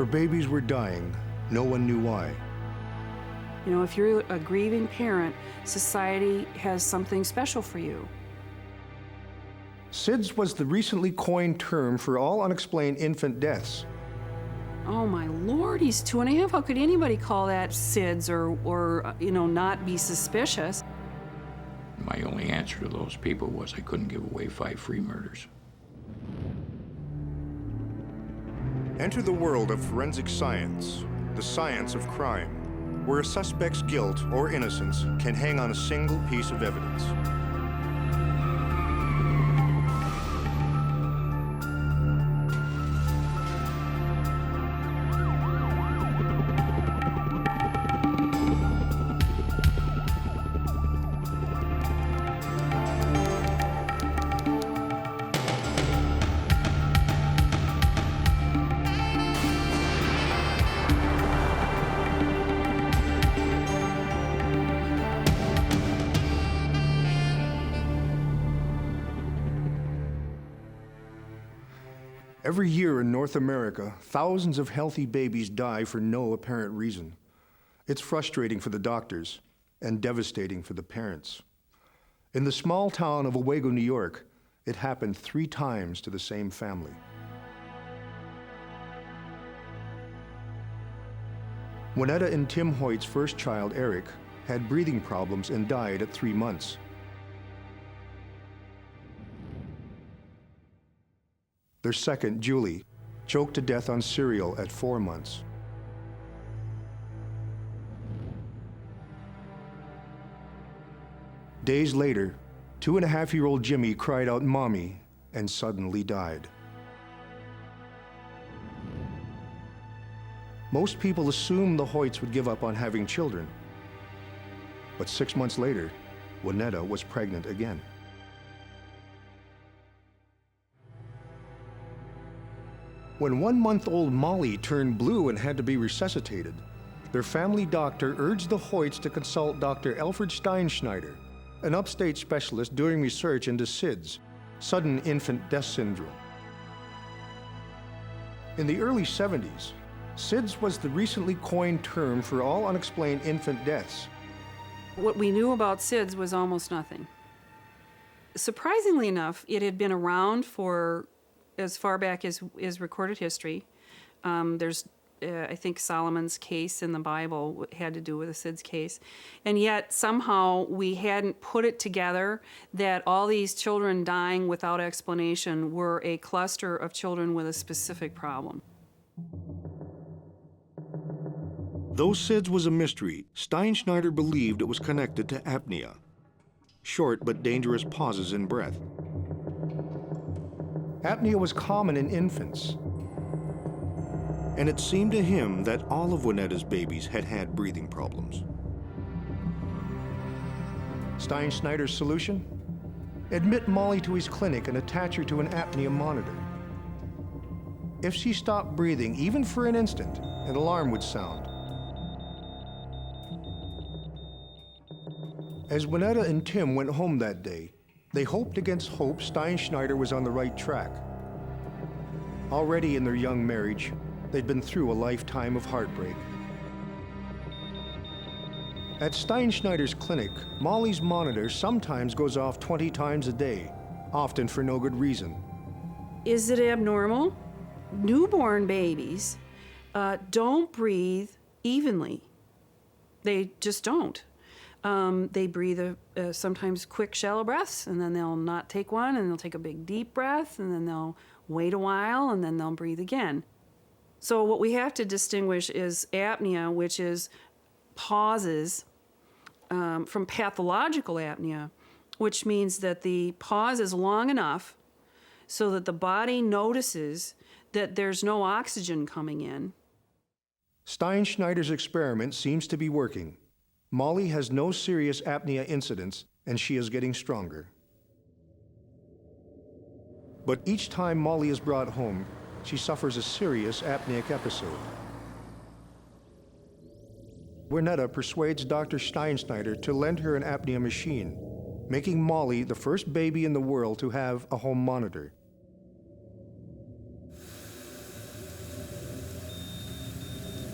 Her babies were dying. No one knew why. You know, if you're a grieving parent, society has something special for you. SIDS was the recently coined term for all unexplained infant deaths. Oh my Lord, he's 2.5. How could anybody call that SIDS or not be suspicious? My only answer to those people was I couldn't give away 5 free murders. Enter the world of forensic science, the science of crime, where a suspect's guilt or innocence can hang on a single piece of evidence. Every year in North America, thousands of healthy babies die for no apparent reason. It's frustrating for the doctors and devastating for the parents. In the small town of Owego, New York, it happened 3 times to the same family. Juanetta and Tim Hoyt's first child, Eric, had breathing problems and died at 3 months. Their second, Julie, choked to death on cereal at 4 months. Days later, 2.5-year-old Jimmy cried out, "Mommy," and suddenly died. Most people assumed the Hoyts would give up on having children. But 6 months later, Juanetta was pregnant again. When 1-month-old Molly turned blue and had to be resuscitated, their family doctor urged the Hoyts to consult Dr. Alfred Steinschneider, an upstate specialist doing research into SIDS, sudden infant death syndrome. In the early 70s, SIDS was the recently coined term for all unexplained infant deaths. What we knew about SIDS was almost nothing. Surprisingly enough, it had been around for as far back as recorded history. There's, I think, Solomon's case in the Bible had to do with a SIDS case. And yet, somehow, we hadn't put it together that all these children dying without explanation were a cluster of children with a specific problem. Though SIDS was a mystery, Steinschneider believed it was connected to apnea, short but dangerous pauses in breath. Apnea was common in infants, and it seemed to him that all of Juanetta's babies had had breathing problems. Steinschneider's solution? Admit Molly to his clinic and attach her to an apnea monitor. If she stopped breathing, even for an instant, an alarm would sound. As Juanetta and Tim went home that day, they hoped against hope Steinschneider was on the right track. Already in their young marriage, they'd been through a lifetime of heartbreak. At Steinschneider's clinic, Molly's monitor sometimes goes off 20 times a day, often for no good reason. Is it abnormal? Newborn babies don't breathe evenly. They just don't. They breathe sometimes quick, shallow breaths, and then they'll not take one, and they'll take a big, deep breath, and then they'll wait a while, and then they'll breathe again. So what we have to distinguish is apnea, which is pauses, from pathological apnea, which means that the pause is long enough so that the body notices that there's no oxygen coming in. Steinschneider's experiment seems to be working. Molly has no serious apnea incidents, and she is getting stronger. But each time Molly is brought home, she suffers a serious apneic episode. Juanetta persuades Dr. Steinschneider to lend her an apnea machine, making Molly the first baby in the world to have a home monitor.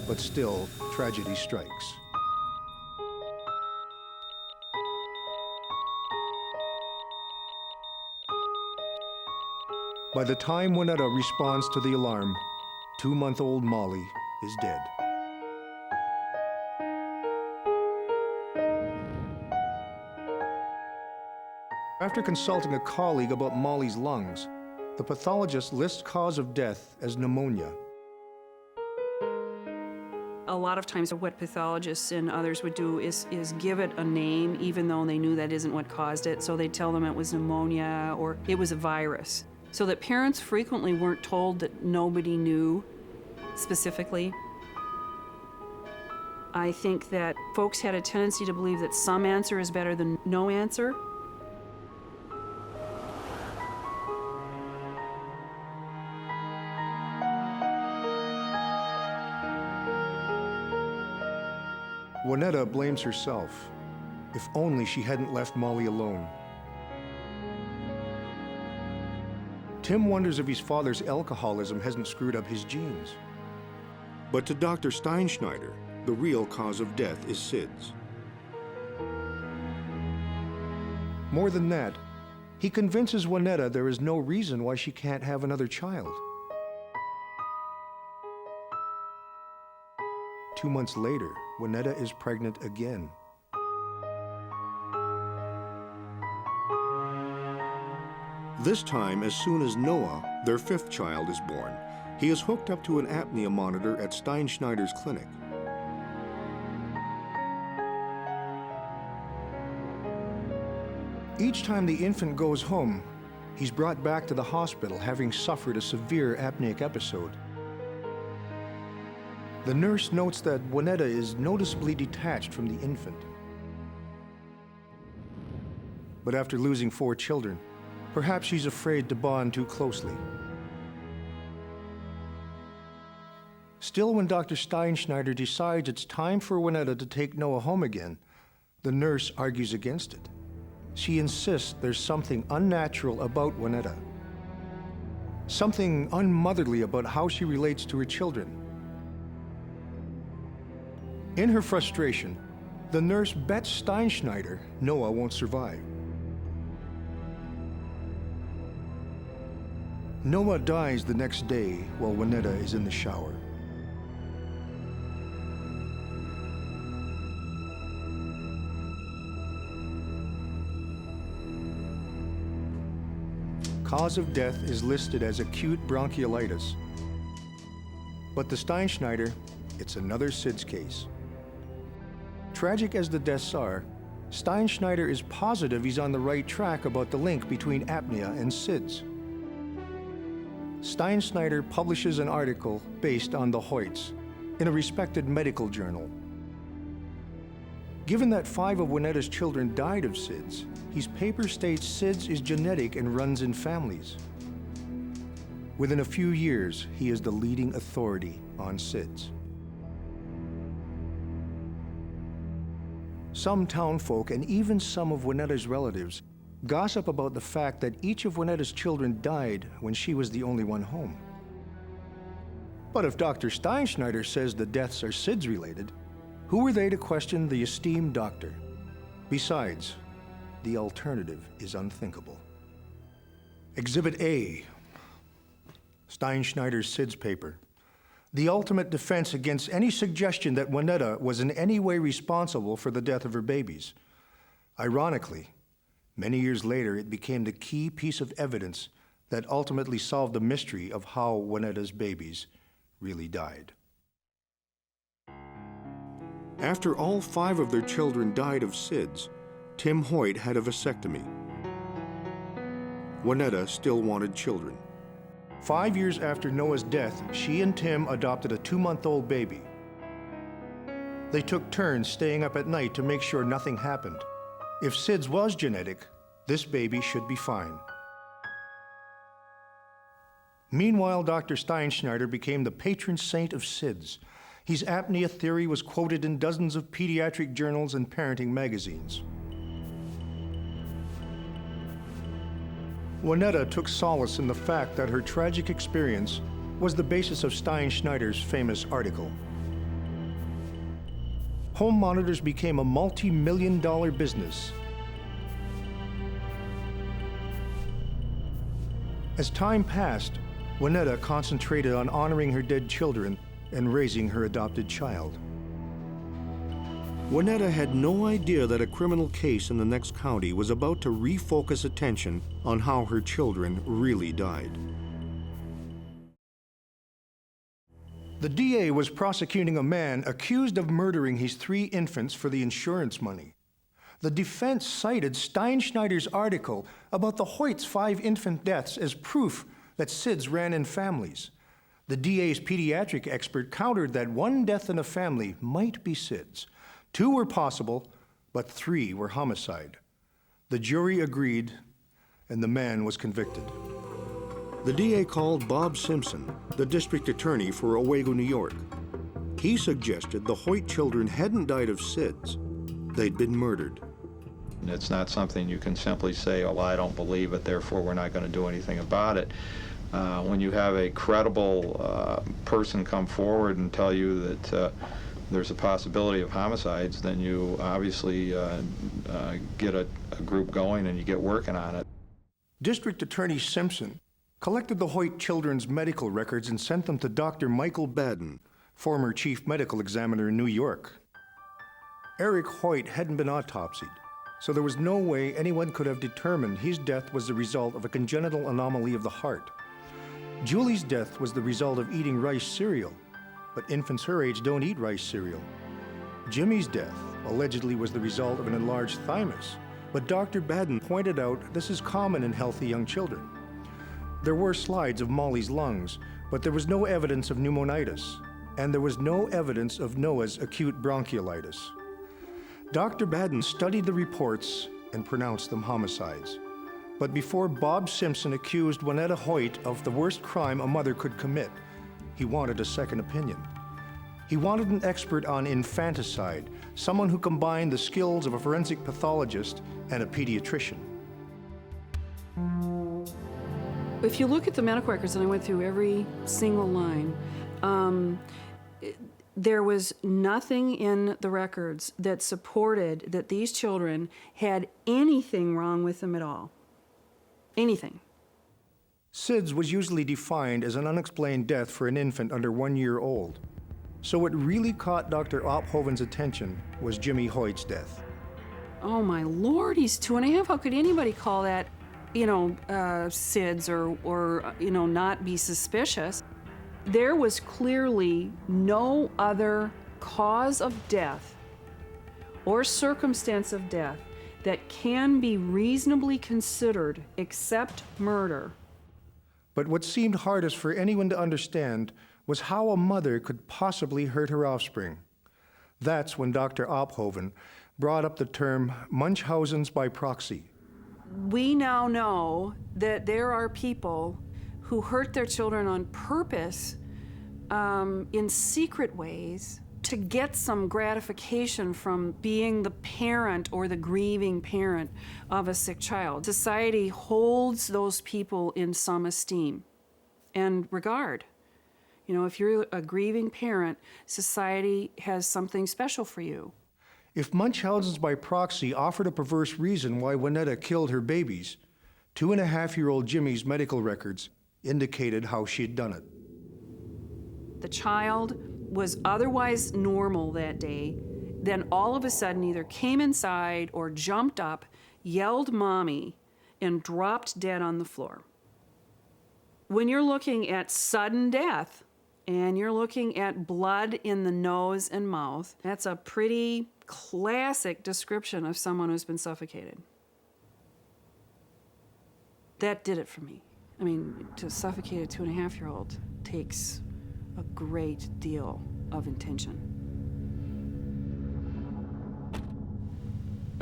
But still, tragedy strikes. By the time Juanetta responds to the alarm, 2-month-old Molly is dead. After consulting a colleague about Molly's lungs, the pathologist lists cause of death as pneumonia. A lot of times what pathologists and others would do is give it a name even though they knew that isn't what caused it. So they'd tell them it was pneumonia or it was a virus. So that parents frequently weren't told that nobody knew specifically. I think that folks had a tendency to believe that some answer is better than no answer. Juanetta blames herself. If only she hadn't left Molly alone. Tim wonders if his father's alcoholism hasn't screwed up his genes. But to Dr. Steinschneider, the real cause of death is SIDS. More than that, he convinces Juanetta there is no reason why she can't have another child. 2 months later, Juanetta is pregnant again. This time, as soon as Noah, their 5th child, is born, he is hooked up to an apnea monitor at Steinschneider's clinic. Each time the infant goes home, he's brought back to the hospital having suffered a severe apneic episode. The nurse notes that Juanetta is noticeably detached from the infant. But after losing 4 children, perhaps she's afraid to bond too closely. Still, when Dr. Steinschneider decides it's time for Juanetta to take Noah home again, the nurse argues against it. She insists there's something unnatural about Juanetta, something unmotherly about how she relates to her children. In her frustration, the nurse bets Steinschneider Noah won't survive. Noah dies the next day while Juanetta is in the shower. Cause of death is listed as acute bronchiolitis. But to Steinschneider, it's another SIDS case. Tragic as the deaths are, Steinschneider is positive he's on the right track about the link between apnea and SIDS. Steinschneider publishes an article based on the Hoyts in a respected medical journal. Given that 5 of Juanetta's children died of SIDS, his paper states SIDS is genetic and runs in families. Within a few years, he is the leading authority on SIDS. Some townfolk and even some of Juanetta's relatives gossip about the fact that each of Juanetta's children died when she was the only one home. But if Dr. Steinschneider says the deaths are SIDS-related, who are they to question the esteemed doctor? Besides, the alternative is unthinkable. Exhibit A, Steinschneider's SIDS paper. The ultimate defense against any suggestion that Juanetta was in any way responsible for the death of her babies. Ironically, many years later, it became the key piece of evidence that ultimately solved the mystery of how Juanetta's babies really died. After all 5 of their children died of SIDS, Tim Hoyt had a vasectomy. Juanetta still wanted children. 5 years after Noah's death, she and Tim adopted a 2-month-old baby. They took turns staying up at night to make sure nothing happened. If SIDS was genetic, this baby should be fine. Meanwhile, Dr. Steinschneider became the patron saint of SIDS. His apnea theory was quoted in dozens of pediatric journals and parenting magazines. Juanetta took solace in the fact that her tragic experience was the basis of Steinschneider's famous article. home monitors became a multi-million-dollar business. As time passed, Juanetta concentrated on honoring her dead children and raising her adopted child. Juanetta had no idea that a criminal case in the next county was about to refocus attention on how her children really died. The DA was prosecuting a man accused of murdering his 3 infants for the insurance money. The defense cited Steinschneider's article about the Hoyt's 5 infant deaths as proof that SIDS ran in families. The DA's pediatric expert countered that 1 death in a family might be SIDS. 2 were possible, but 3 were homicide. The jury agreed, and the man was convicted. The DA called Bob Simpson, the district attorney for Owego, New York. He suggested the Hoyt children hadn't died of SIDS. They'd been murdered. It's not something you can simply say, oh, well, I don't believe it, therefore we're not going to do anything about it. When you have a credible person come forward and tell you that there's a possibility of homicides, then you obviously get a group going and you get working on it. District Attorney Simpson collected the Hoyt children's medical records and sent them to Dr. Michael Baden, former chief medical examiner in New York. Eric Hoyt hadn't been autopsied, so there was no way anyone could have determined his death was the result of a congenital anomaly of the heart. Julie's death was the result of eating rice cereal, but infants her age don't eat rice cereal. Jimmy's death allegedly was the result of an enlarged thymus, but Dr. Baden pointed out this is common in healthy young children. There were slides of Molly's lungs, but there was no evidence of pneumonitis, and there was no evidence of Noah's acute bronchiolitis. Dr. Baden studied the reports and pronounced them homicides. But before Bob Simpson accused Juanetta Hoyt of the worst crime a mother could commit, he wanted a second opinion. He wanted an expert on infanticide, someone who combined the skills of a forensic pathologist and a pediatrician. If you look at the medical records, and I went through every single line, there was nothing in the records that supported that these children had anything wrong with them at all. Anything. SIDS was usually defined as an unexplained death for an infant under 1 year old. So what really caught Dr. Ophoven's attention was Jimmy Hoyt's death. Oh my Lord, he's 2.5. How could anybody call that, SIDS or not be suspicious? There was clearly no other cause of death or circumstance of death that can be reasonably considered except murder. But what seemed hardest for anyone to understand was how a mother could possibly hurt her offspring. That's when Dr. Ophoven brought up the term Munchausen's by proxy. We now know that there are people who hurt their children on purpose in secret ways to get some gratification from being the parent or the grieving parent of a sick child. Society holds those people in some esteem and regard. If you're a grieving parent, society has something special for you. If Munchausen's by proxy offered a perverse reason why Juanetta killed her babies, 2.5-year-old Jimmy's medical records indicated how she'd done it. The child was otherwise normal that day, then all of a sudden either came inside or jumped up, yelled mommy, and dropped dead on the floor. When you're looking at sudden death and you're looking at blood in the nose and mouth, that's a pretty classic description of someone who's been suffocated. That did it for me. I mean, to suffocate a 2.5-year-old takes a great deal of intention.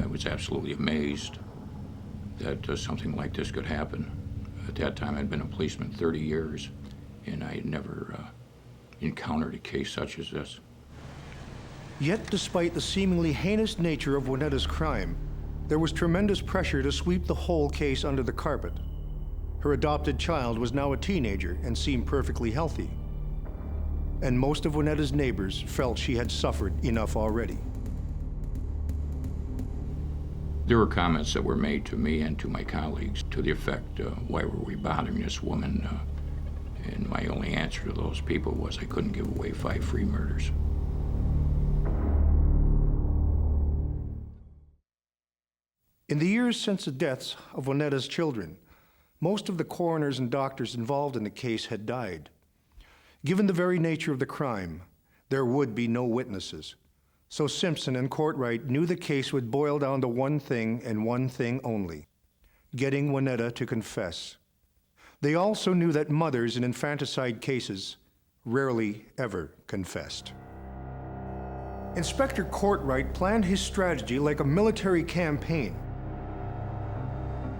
I was absolutely amazed that something like this could happen. At that time, I'd been a policeman 30 years, and I had never encountered a case such as this. Yet, despite the seemingly heinous nature of Juanetta's crime, there was tremendous pressure to sweep the whole case under the carpet. Her adopted child was now a teenager and seemed perfectly healthy. And most of Juanetta's neighbors felt she had suffered enough already. There were comments that were made to me and to my colleagues to the effect, why were we bothering this woman? And my only answer to those people was I couldn't give away 5 free murders. In the years since the deaths of Juanetta's children, most of the coroners and doctors involved in the case had died. Given the very nature of the crime, there would be no witnesses. So Simpson and Courtright knew the case would boil down to one thing and one thing only: getting Juanetta to confess. They also knew that mothers in infanticide cases rarely ever confessed. Inspector Courtright planned his strategy like a military campaign.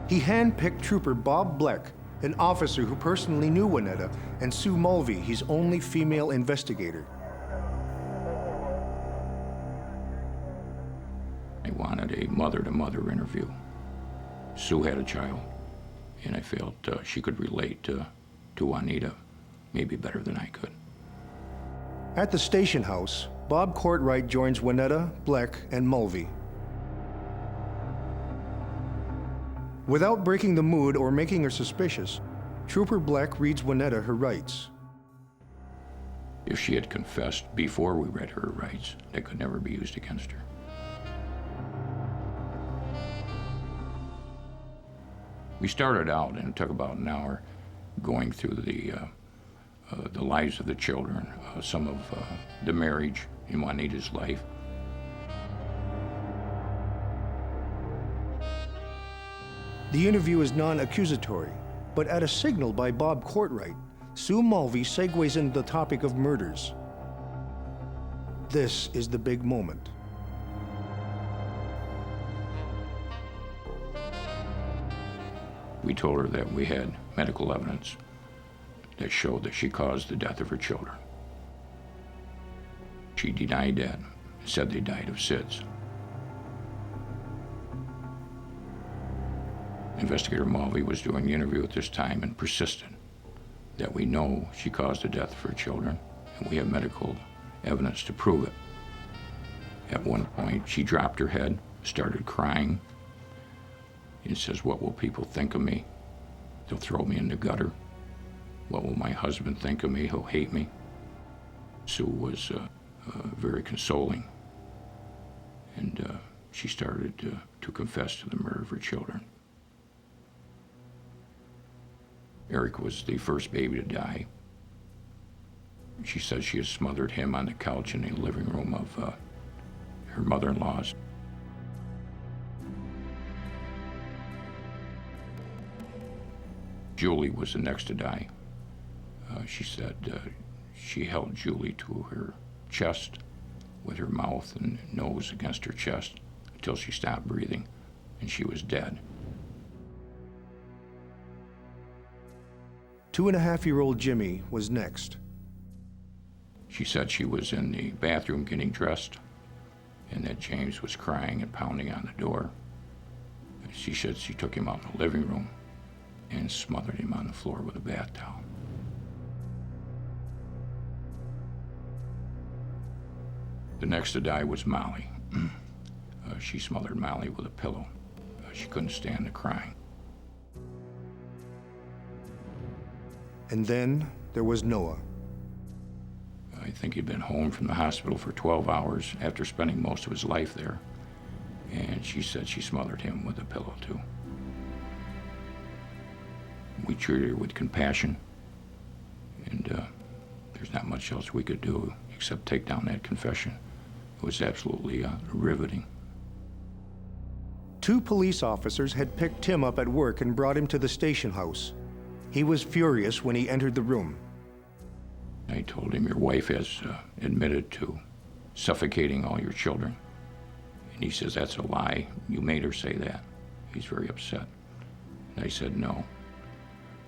He handpicked Trooper Bob Bleck, an officer who personally knew Juanetta, and Sue Mulvey, his only female investigator. I wanted a mother-to-mother interview. Sue had a child, and I felt she could relate to Juanita maybe better than I could. At the station house, Bob Courtright joins Juanetta, Bleck, and Mulvey. Without breaking the mood or making her suspicious, Trooper Bleck reads Juanetta her rights. If she had confessed before we read her rights, that could never be used against her. We started out, and it took about an hour, going through the lives of the children, some of the marriage in Juanita's life. The interview is non-accusatory, but at a signal by Bob Courtright, Sue Mulvey segues into the topic of murders. This is the big moment. We told her that we had medical evidence that showed that she caused the death of her children. She denied that, said they died of SIDS. Investigator Mulvey was doing the interview at this time and persisted that we know she caused the death of her children, and we have medical evidence to prove it. At one point, she dropped her head, started crying, and says, "What will people think of me? They'll throw me in the gutter. What will my husband think of me? He'll hate me." Sue was very consoling, and she started to confess to the murder of her children. Eric was the first baby to die. She says she has smothered him on the couch in the living room of her mother-in-law's. Julie was the next to die. She said she held Julie to her chest with her mouth and nose against her chest until she stopped breathing, and she was dead. 2.5-year-old Jimmy was next. She said she was in the bathroom getting dressed and that James was crying and pounding on the door. She said she took him out in the living room and smothered him on the floor with a bath towel. The next to die was Molly. She smothered Molly with a pillow. She couldn't stand the crying. And then there was Noah. I think he'd been home from the hospital for 12 hours after spending most of his life there. And she said she smothered him with a pillow, too. We treated her with compassion, and there's not much else we could do except take down that confession. It was absolutely riveting. 2 police officers had picked Tim up at work and brought him to the station house. He was furious when he entered the room. I told him, "Your wife has admitted to suffocating all your children." And he says, "That's a lie. You made her say that." He's very upset. And I said, "No."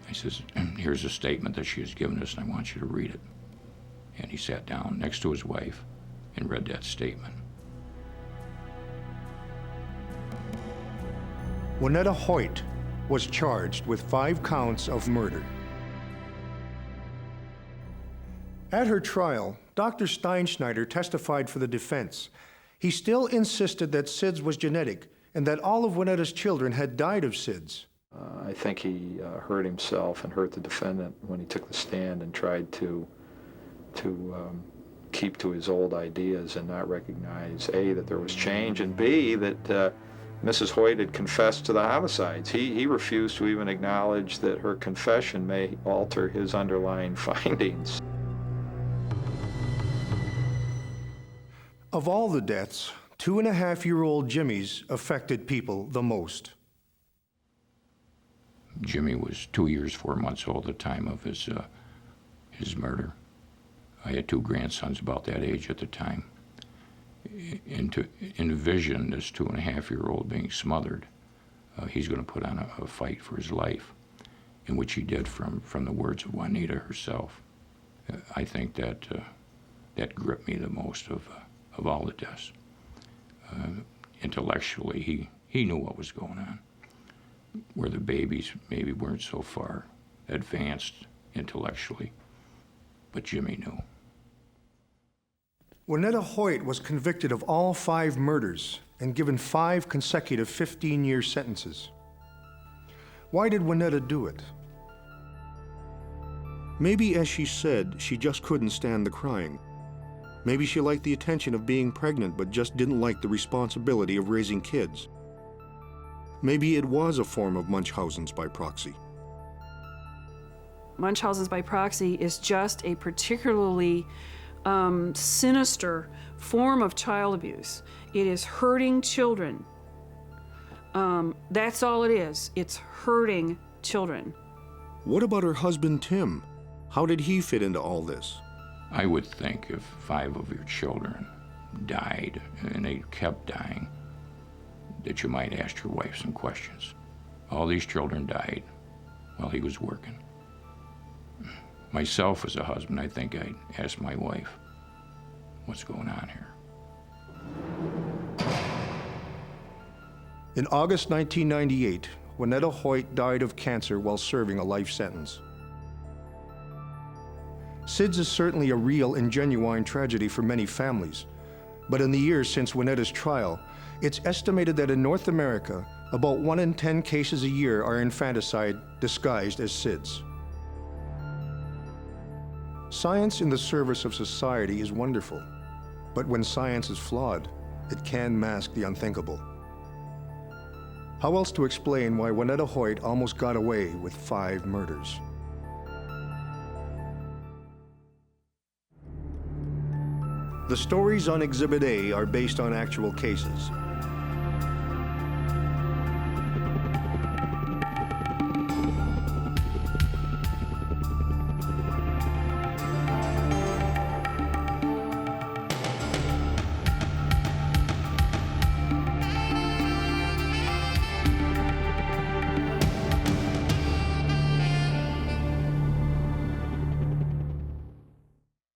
I says, "Here's a statement that she has given us, and I want you to read it." And he sat down next to his wife and read that statement. Juanetta Hoyt was charged with 5 counts of murder. At her trial, Dr. Steinschneider testified for the defense. He still insisted that SIDS was genetic and that all of Juanetta's children had died of SIDS. I think he hurt himself and hurt the defendant when he took the stand and tried to keep to his old ideas and not recognize, A, that there was change, and B, that Mrs. Hoyt had confessed to the homicides. He refused to even acknowledge that her confession may alter his underlying findings. Of all the deaths, 2.5-year-old Jimmy's affected people the most. Jimmy was 2 years, 4 months old at the time of his murder. I had 2 grandsons about that age at the time. And to envision this 2.5-year-old being smothered, he's going to put on a fight for his life, in which he did from the words of Juanetta herself. I think that gripped me the most of all the deaths. Intellectually, he knew what was going on, where the babies maybe weren't so far advanced intellectually, but Jimmy knew. Juanetta Hoyt was convicted of all 5 murders and given 5 consecutive 15-year sentences. Why did Juanetta do it? Maybe, as she said, she just couldn't stand the crying. Maybe she liked the attention of being pregnant but just didn't like the responsibility of raising kids. Maybe it was a form of Munchausen's by proxy. Munchausen's by proxy is just a particularly sinister form of child abuse. It is hurting children. That's all it is. It's hurting children. What about her husband, Tim? How did he fit into all this? I would think if 5 of your children died, and they kept dying, that you might ask your wife some questions. All these children died while he was working. Myself as a husband, I think I'd ask my wife, what's going on here? In August 1998, Juanetta Hoyt died of cancer while serving a life sentence. SIDS is certainly a real and genuine tragedy for many families, but in the years since Juanetta's trial, it's estimated that in North America, about 1 in 10 cases a year are infanticide disguised as SIDS. Science in the service of society is wonderful, but when science is flawed, it can mask the unthinkable. How else to explain why Juanetta Hoyt almost got away with 5 murders? The stories on Exhibit A are based on actual cases.